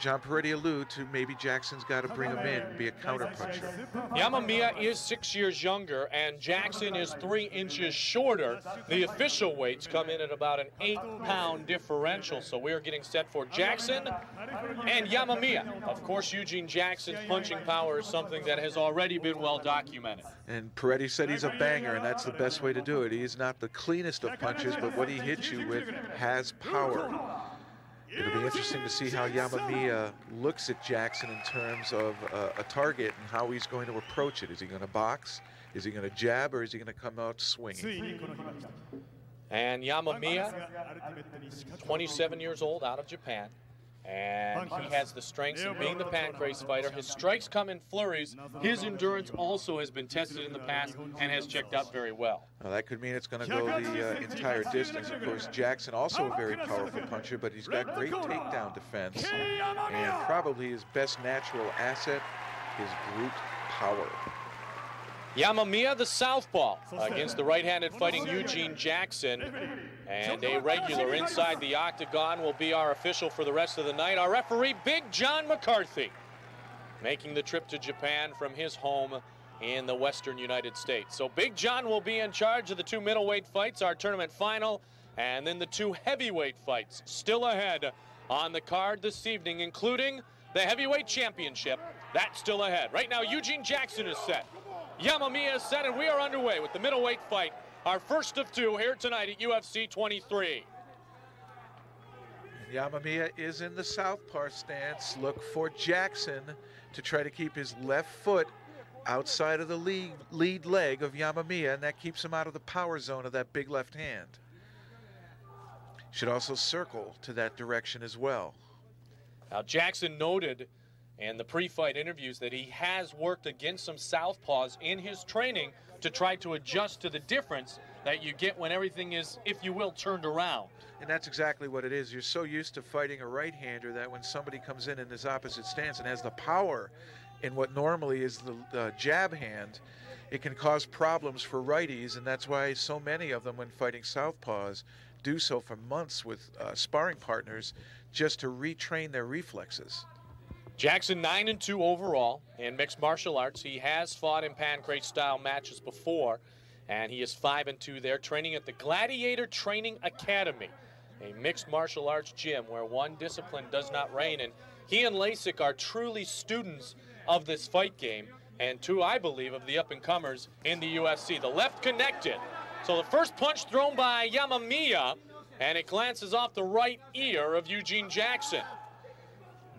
John Peretti allude to maybe Jackson's got to bring him in and be a counterpuncher. Yamamiya is 6 years younger, and Jackson is 3 inches shorter. The official weights come in at about an 8-pound differential, so we are getting set for Jackson and Yamamiya. Of course, Eugene Jackson's punching power is something that has already been well documented. And Peretti said he's a banger, and that's the best way to do it. He's not the cleanest of punches, but what he hits you with has power. It'll be interesting to see how Yamamiya looks at Jackson in terms of a target and how he's going to approach it. Is he going to box? Is he going to jab? Or is he going to come out swinging? And Yamamiya, 27 years old, out of Japan. And he has the strengths of being the pancrase fighter. His strikes come in flurries. His endurance also has been tested in the past and has checked out very well. Well, that could mean it's going to go the entire distance. Of course, Jackson also a very powerful puncher, but he's got great takedown defense. And probably his best natural asset, his brute power. Yamamiya, the southpaw, against the right-handed fighting Eugene Jackson. And a regular inside the octagon will be our official for the rest of the night. Our referee, Big John McCarthy, making the trip to Japan from his home in the western United States. So Big John will be in charge of the 2 middleweight fights, our tournament final, and then the 2 heavyweight fights still ahead on the card this evening, including the heavyweight championship. That's still ahead. Right now, Eugene Jackson is set. Yamamiya is set, and we are underway with the middleweight fight, our first of 2 here tonight at UFC 23. Yamamiya is in the southpaw stance. Look for Jackson to try to keep his left foot outside of the lead leg of Yamamiya, and that keeps him out of the power zone of that big left hand. Should also circle to that direction as well. Now, Jackson noted in the pre-fight interviews that he has worked against some southpaws in his training to try to adjust to the difference that you get when everything is, if you will, turned around. And that's exactly what it is. You're so used to fighting a right-hander that when somebody comes in his opposite stance and has the power in what normally is the jab hand, it can cause problems for righties, and that's why so many of them, when fighting southpaws, do so for months with sparring partners just to retrain their reflexes. Jackson 9-2 overall in mixed martial arts. He has fought in pancrase-style matches before, and he is 5-2 there, training at the Gladiator Training Academy, a mixed martial arts gym where one discipline does not reign. And he and Lasik are truly students of this fight game, and 2, I believe, of the up-and-comers in the UFC. The left connected. So the first punch thrown by Yamamiya, and it glances off the right ear of Eugene Jackson.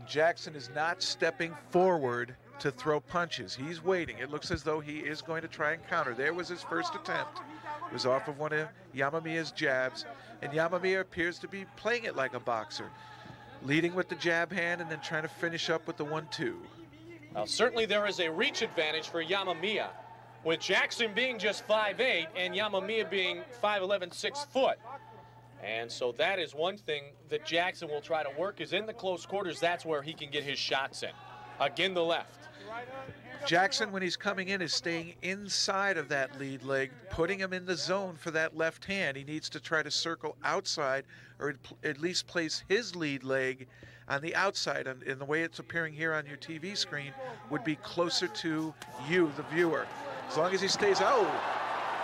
Jackson is not stepping forward to throw punches. He's waiting. It looks as though he is going to try and counter. There was his first attempt. It was off of one of Yamamiya's jabs, and Yamamiya appears to be playing it like a boxer, leading with the jab hand and then trying to finish up with the 1-2. Well, certainly there is a reach advantage for Yamamiya, with Jackson being just 5'8" and Yamamiya being 5'11", 6 foot. And so that is one thing that Jackson will try to work, is in the close quarters. That's where he can get his shots in. Again, the left. Jackson, when he's coming in, is staying inside of that lead leg, putting him in the zone for that left hand. He needs to try to circle outside, or at least place his lead leg on the outside. And in the way it's appearing here on your TV screen, would be closer to you, the viewer. As long as he stays out.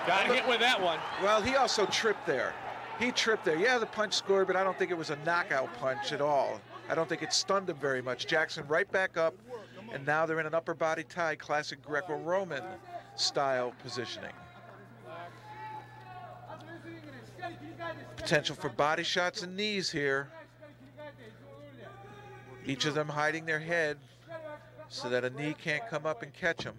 Got hit with that one. Well, he also tripped there. He tripped there. Yeah, the punch scored, but I don't think it was a knockout punch at all. I don't think it stunned him very much. Jackson right back up, and now they're in an upper body tie, classic Greco-Roman style positioning. Potential for body shots and knees here. Each of them hiding their head so that a knee can't come up and catch them.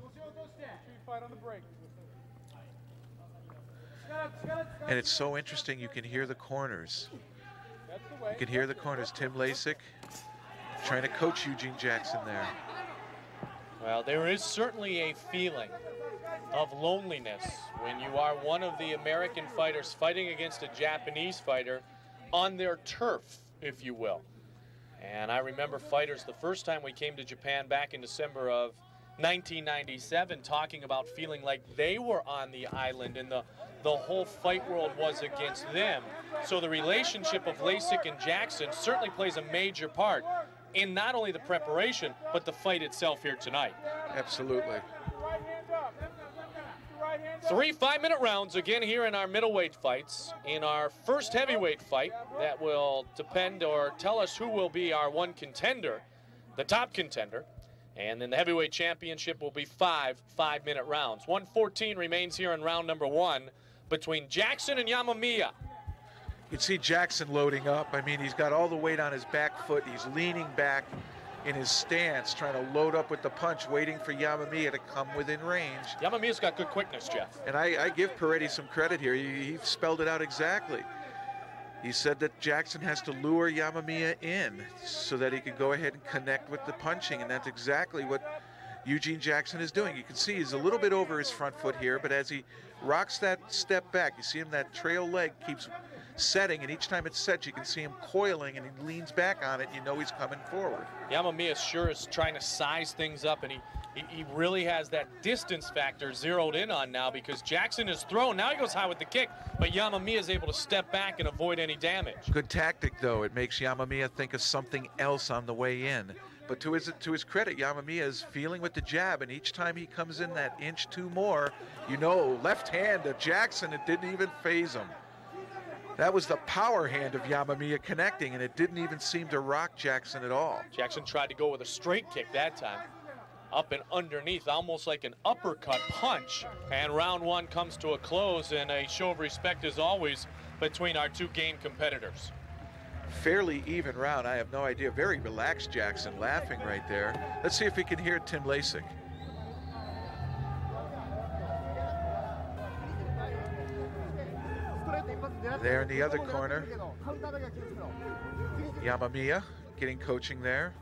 And it's so interesting, you can hear the corners. You can hear the corners. Tim Lasik trying to coach Eugene Jackson there. Well, there is certainly a feeling of loneliness when you are one of the American fighters fighting against a Japanese fighter on their turf, if you will. And I remember fighters the first time we came to Japan back in December of 1997 talking about feeling like they were on the island and the whole fight world was against them. So the relationship of Lasik and Jackson certainly plays a major part in not only the preparation, but the fight itself here tonight. Absolutely. 3 5-minute rounds again here in our middleweight fights. In our first heavyweight fight, that will depend or tell us who will be our one contender, the top contender. And then the heavyweight championship will be 5 5-minute rounds. 1:14 remains here in round number 1 between Jackson and Yamamiya. You can see Jackson loading up. I mean, he's got all the weight on his back foot. He's leaning back in his stance, trying to load up with the punch, waiting for Yamamiya to come within range. Yamamiya's got good quickness, Jeff. And I give Peretti some credit here. He spelled it out exactly. He said that Jackson has to lure Yamamiya in so that he can go ahead and connect with the punching, and that's exactly what Eugene Jackson is doing. You can see he's a little bit over his front foot here, but as he rocks that step back, you see him, that trail leg keeps setting, and each time it sets, you can see him coiling, and he leans back on it, and you know he's coming forward. Yamamiya sure is trying to size things up, and he really has that distance factor zeroed in on now, because Jackson is thrown. Now he goes high with the kick, but Yamamiya is able to step back and avoid any damage. Good tactic, though. It makes Yamamiya think of something else on the way in. But to his credit, Yamamiya is feeling with the jab, and each time he comes in that inch, two more, you know, left hand of Jackson, it didn't even faze him. That was the power hand of Yamamiya connecting, and it didn't even seem to rock Jackson at all. Jackson tried to go with a straight kick that time. Up and underneath, almost like an uppercut punch. And round 1 comes to a close, and a show of respect as always between our two game competitors. Fairly even round. I have no idea. Very relaxed Jackson, laughing right there. Let's see if we can hear Tim Lasik. There in the other corner, Yamamiya getting coaching there.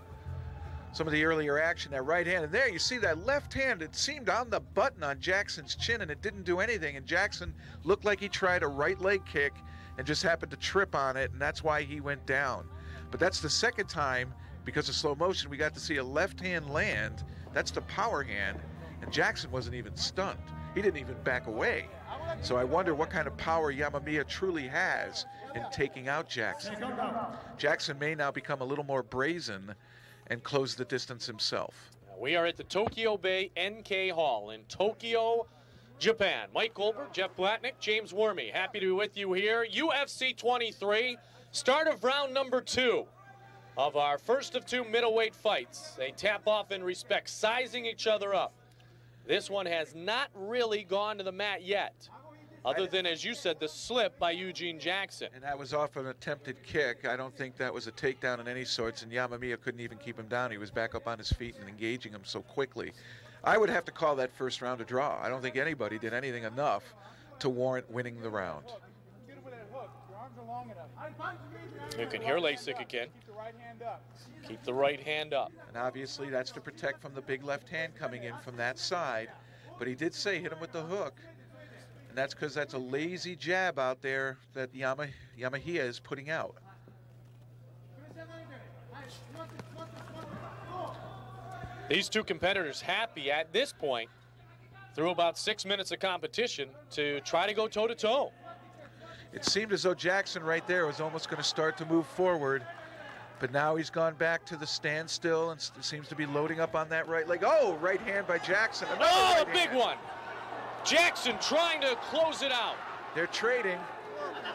Some of the earlier action, that right hand, and there you see that left hand, it seemed on the button on Jackson's chin, and it didn't do anything, and Jackson looked like he tried a right leg kick and just happened to trip on it, and that's why he went down. But that's the second time, because of slow motion, we got to see a left hand land. That's the power hand, and Jackson wasn't even stunned. He didn't even back away. So I wonder what kind of power Yamamiya truly has in taking out Jackson. Jackson may now become a little more brazen and close the distance himself. We are at the Tokyo Bay NK Hall in Tokyo, Japan. Mike Goldberg, Jeff Blatnick, James Wormy, happy to be with you here. UFC 23, start of round number 2 of our first of 2 middleweight fights. They tap off in respect, sizing each other up. This one has not really gone to the mat yet, other than, as you said, the slip by Eugene Jackson. And that was off an attempted kick. I don't think that was a takedown of any sorts, and Yamamiya couldn't even keep him down. He was back up on his feet and engaging him so quickly. I would have to call that first round a draw. I don't think anybody did anything enough to warrant winning the round. You can hear Lasik again. Keep the right hand up. And obviously that's to protect from the big left hand coming in from that side. But he did say hit him with the hook. And that's because that's a lazy jab out there that Yamamiya is putting out. These two competitors happy at this point, through about 6 minutes of competition, to try to go toe-to-toe. It seemed as though Jackson right there was almost going to start to move forward, but now he's gone back to the standstill and seems to be loading up on that right leg. Oh, right hand by Jackson. Oh, a big one. Jackson trying to close it out. They're trading.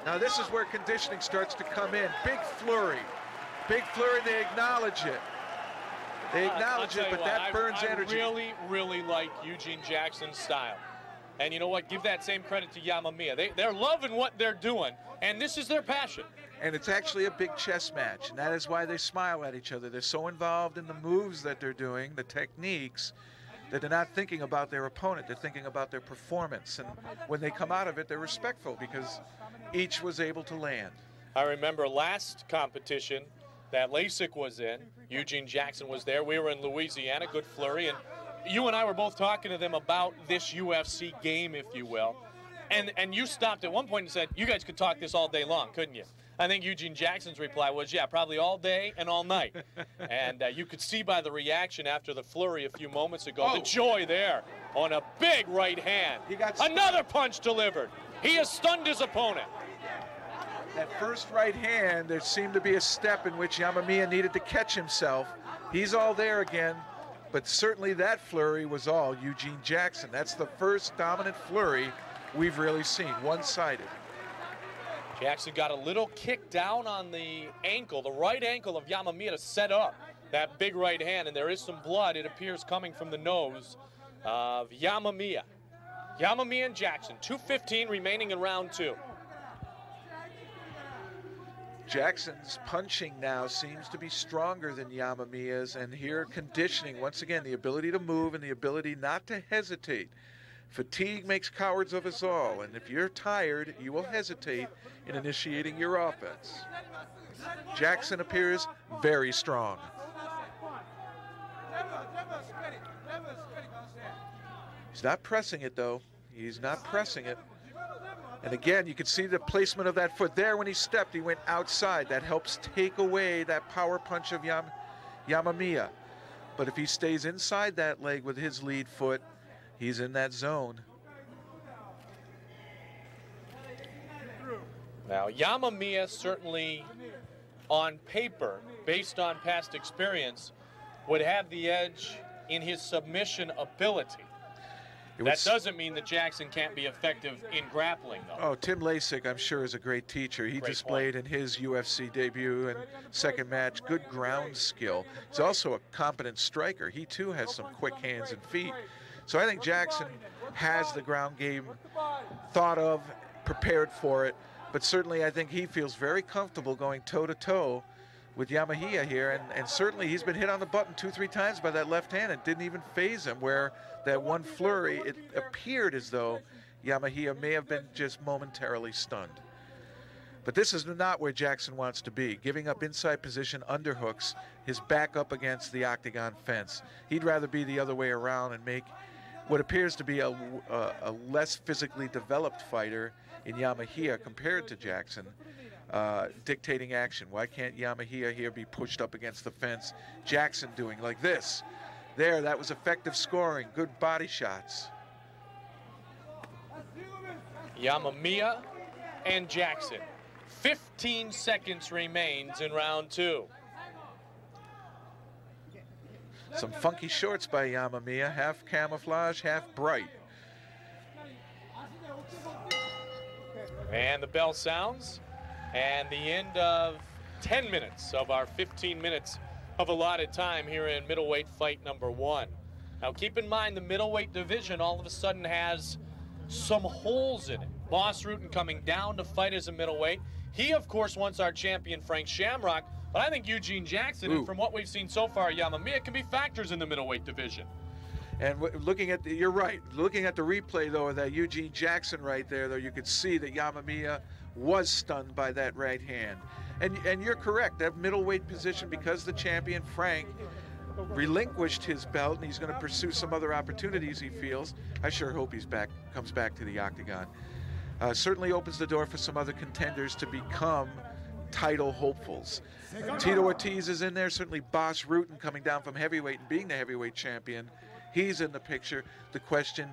Now this is where conditioning starts to come in. Big flurry. Big flurry, they acknowledge it. They acknowledge it, but that burns energy. I really like Eugene Jackson's style. And you know what? Give that same credit to Yamamiya. They're loving what they're doing, and this is their passion. And it's actually a big chess match, and that is why they smile at each other. They're so involved in the moves that they're doing, the techniques, that they're not thinking about their opponent. They're thinking about their performance. And when they come out of it, they're respectful because each was able to land. I remember last competition that Lasik was in. Eugene Jackson was there. We were in Louisiana, good flurry, and you and I were both talking to them about this UFC game, if you will. And you stopped at one point and said, you guys could talk this all day long, couldn't you? I think Eugene Jackson's reply was, yeah, probably all day and all night. And you could see by the reaction after the flurry a few moments ago, the joy there on a big right hand. Another punch delivered. He has stunned his opponent. That first right hand, there seemed to be a step in which Yamamiya needed to catch himself. He's all there again, but certainly that flurry was all Eugene Jackson. That's the first dominant flurry we've really seen, one-sided. Jackson got a little kick down on the ankle, the right ankle of Yamamiya, to set up that big right hand, and there is some blood, it appears, coming from the nose of Yamamiya. Yamamiya and Jackson, 2:15 remaining in round 2. Jackson's punching now seems to be stronger than Yamamiya's, and here conditioning, once again, the ability to move and the ability not to hesitate. Fatigue makes cowards of us all, and if you're tired, you will hesitate in initiating your offense. Jackson appears very strong. He's not pressing it, though. He's not pressing it. And again, you can see the placement of that foot there. When he stepped, he went outside. That helps take away that power punch of Yamamiya. But if he stays inside that leg with his lead foot, he's in that zone. Now, Yamamiya certainly, on paper, based on past experience, would have the edge in his submission ability. That doesn't mean that Jackson can't be effective in grappling, though. Oh, Tim Lasik, I'm sure, is a great teacher. He displayed in his UFC debut and second match good ground skill. He's also a competent striker. He, too, has some quick hands and feet. So I think Jackson has the ground game thought of, prepared for it. But certainly I think he feels very comfortable going toe-to-toe with Yamamiya here. And certainly he's been hit on the button 2-3 times by that left hand. It didn't even phase him, where that one flurry, it appeared as though Yamamiya may have been just momentarily stunned. But this is not where Jackson wants to be, giving up inside position underhooks, his back up against the octagon fence. He'd rather be the other way around and make what appears to be a less physically developed fighter in Yamamiya compared to Jackson, dictating action. Why can't Yamamiya here be pushed up against the fence? Jackson doing like this. There, that was effective scoring, good body shots. Yamamiya and Jackson. 15 seconds remains in round 2. Some funky shorts by Yamamiya, half camouflage, half bright. And the bell sounds, and the end of 10 minutes of our 15 minutes of allotted time here in middleweight fight number 1. Now keep in mind, the middleweight division all of a sudden has some holes in it. Boss Rutan coming down to fight as a middleweight. He, of course, wants our champion Frank Shamrock, but I think Eugene Jackson, and from what we've seen so far, Yamamiya, can be factors in the middleweight division. And looking at you're right. Looking at the replay, though, of that Eugene Jackson right there, though, you could see that Yamamiya was stunned by that right hand. And you're correct. That middleweight position, because the champion Frank relinquished his belt and he's going to pursue some other opportunities, he feels. I sure hope he's comes back to the octagon. Certainly opens the door for some other contenders to become title hopefuls. Tito Ortiz is in there. Certainly Boss Rutan coming down from heavyweight and being the heavyweight champion. He's in the picture. The question,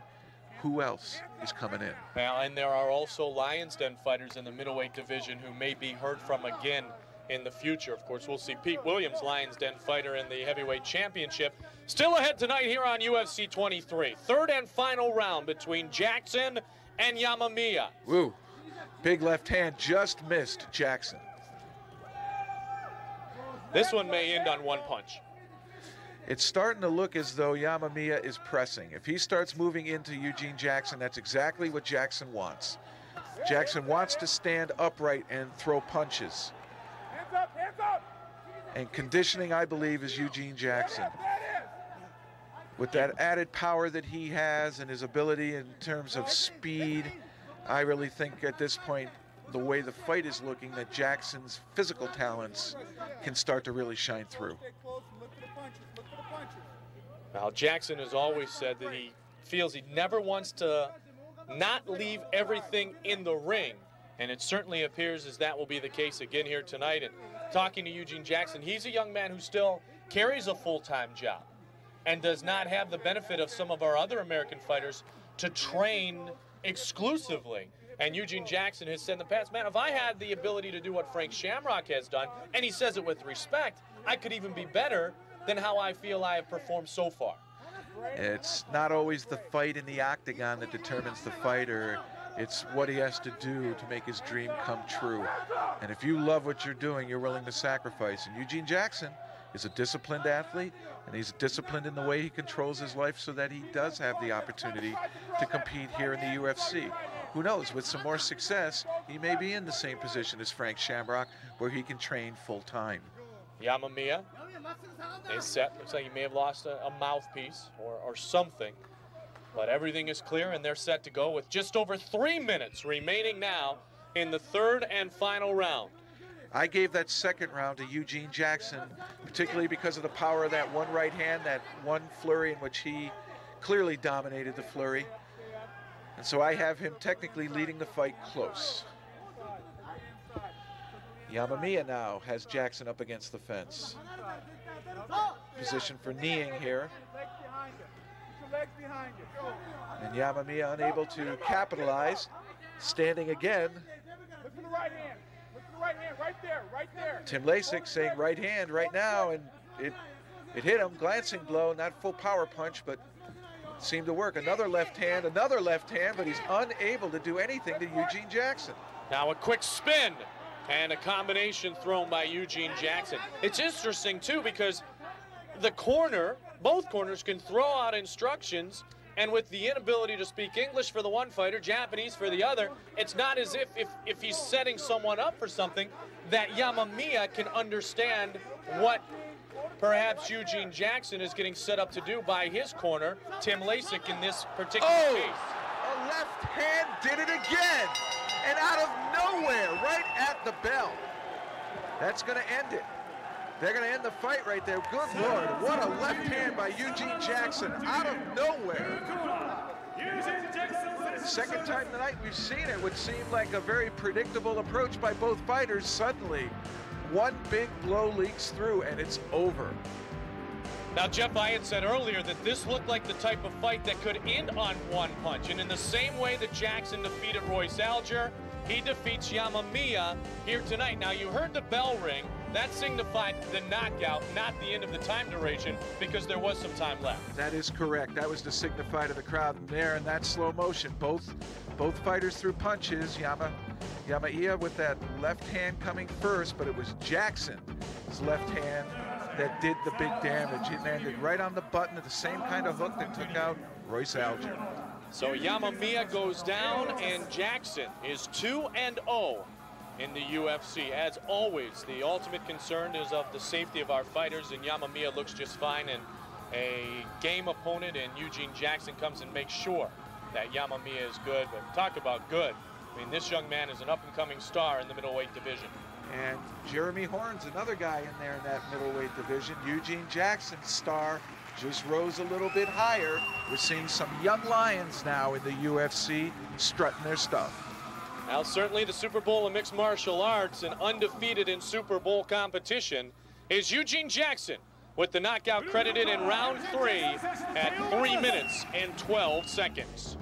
who else is coming in? Well, and there are also Lions Den fighters in the middleweight division who may be heard from again in the future. Of course, we'll see Pete Williams, Lions Den fighter in the heavyweight championship. Still ahead tonight here on UFC 23. Third and final round between Jackson and Yamamiya. Woo. Big left hand just missed Jackson. This one may end on one punch. It's starting to look as though Yamamiya is pressing. If he starts moving into Eugene Jackson, that's exactly what Jackson wants. Jackson wants to stand upright and throw punches. Hands up. And conditioning, I believe, is Eugene Jackson. With that added power that he has and his ability in terms of speed, I really think at this point, the way the fight is looking, that Jackson's physical talents can start to really shine through. Now, Jackson has always said that he feels he never wants to not leave everything in the ring, and it certainly appears as that will be the case again here tonight. And talking to Eugene Jackson, he's a young man who still carries a full-time job and does not have the benefit of some of our other American fighters to train exclusively And Eugene Jackson has said in the past, man, if I had the ability to do what Frank Shamrock has done, and he says it with respect, I could even be better than how I feel I have performed so far. It's not always the fight in the octagon that determines the fighter. It's what he has to do to make his dream come true. And if you love what you're doing, you're willing to sacrifice. And Eugene Jackson is a disciplined athlete, and he's disciplined in the way he controls his life so that he does have the opportunity to compete here in the UFC. Who knows, with some more success, he may be in the same position as Frank Shamrock, where he can train full-time. Yamamiya is set. Looks like he may have lost a mouthpiece or something. But everything is clear, and they're set to go with just over 3 minutes remaining now in the third and final round. I gave that second round to Eugene Jackson, particularly because of the power of that one right hand, that one flurry in which he clearly dominated the flurry. And so I have him technically leading the fight close. Yamamiya now has Jackson up against the fence. Position for kneeing here. And Yamamiya unable to capitalize. Standing again. Look for the right hand. Look for the right hand. Right there. Right there. Tim Lasik saying right hand right now, and it hit him. Glancing blow, not full power punch, but seemed to work. Another left hand, but he's unable to do anything to Eugene Jackson. Now a quick spin and a combination thrown by Eugene Jackson. It's interesting too, because both corners can throw out instructions, and with the inability to speak English for the one fighter, Japanese for the other, it's not as if he's setting someone up for something that Yamamiya can understand what perhaps Eugene Jackson is getting set up to do by his corner, Tim Lasik, in this particular case. A left hand did it again, and out of nowhere, right at the bell. That's going to end it. They're going to end the fight right there. Good Lord, what a left hand by Eugene Jackson out of nowhere. Second time tonight we've seen it, would seem like a very predictable approach by both fighters. Suddenly, one big blow leaks through and it's over. Now, Jeff, I had said earlier that this looked like the type of fight that could end on one punch. And in the same way that Jackson defeated Royce Alger, he defeats Yamamiya here tonight. Now, you heard the bell ring. That signified the knockout, not the end of the time duration, because there was some time left. That is correct. That was to signify to the crowd there in that slow motion. Both fighters threw punches. Yamamiya with that left hand coming first, but it was Jackson's left hand that did the big damage. It landed right on the button at the same kind of hook that took out Royce Alger. So Yamamiya goes down, and Jackson is 2-0 in the UFC. As always, the ultimate concern is of the safety of our fighters, and Yamamiya looks just fine, and a game opponent and Eugene Jackson comes and makes sure that Yamamiya is good. But talk about good. I mean, this young man is an up-and-coming star in the middleweight division. And Jeremy Horn's another guy in there in that middleweight division. Eugene Jackson's star just rose a little bit higher. We're seeing some young lions now in the UFC strutting their stuff. Now, certainly the Super Bowl of mixed martial arts, and undefeated in Super Bowl competition, is Eugene Jackson, with the knockout credited in round 3 at 3 minutes and 12 seconds.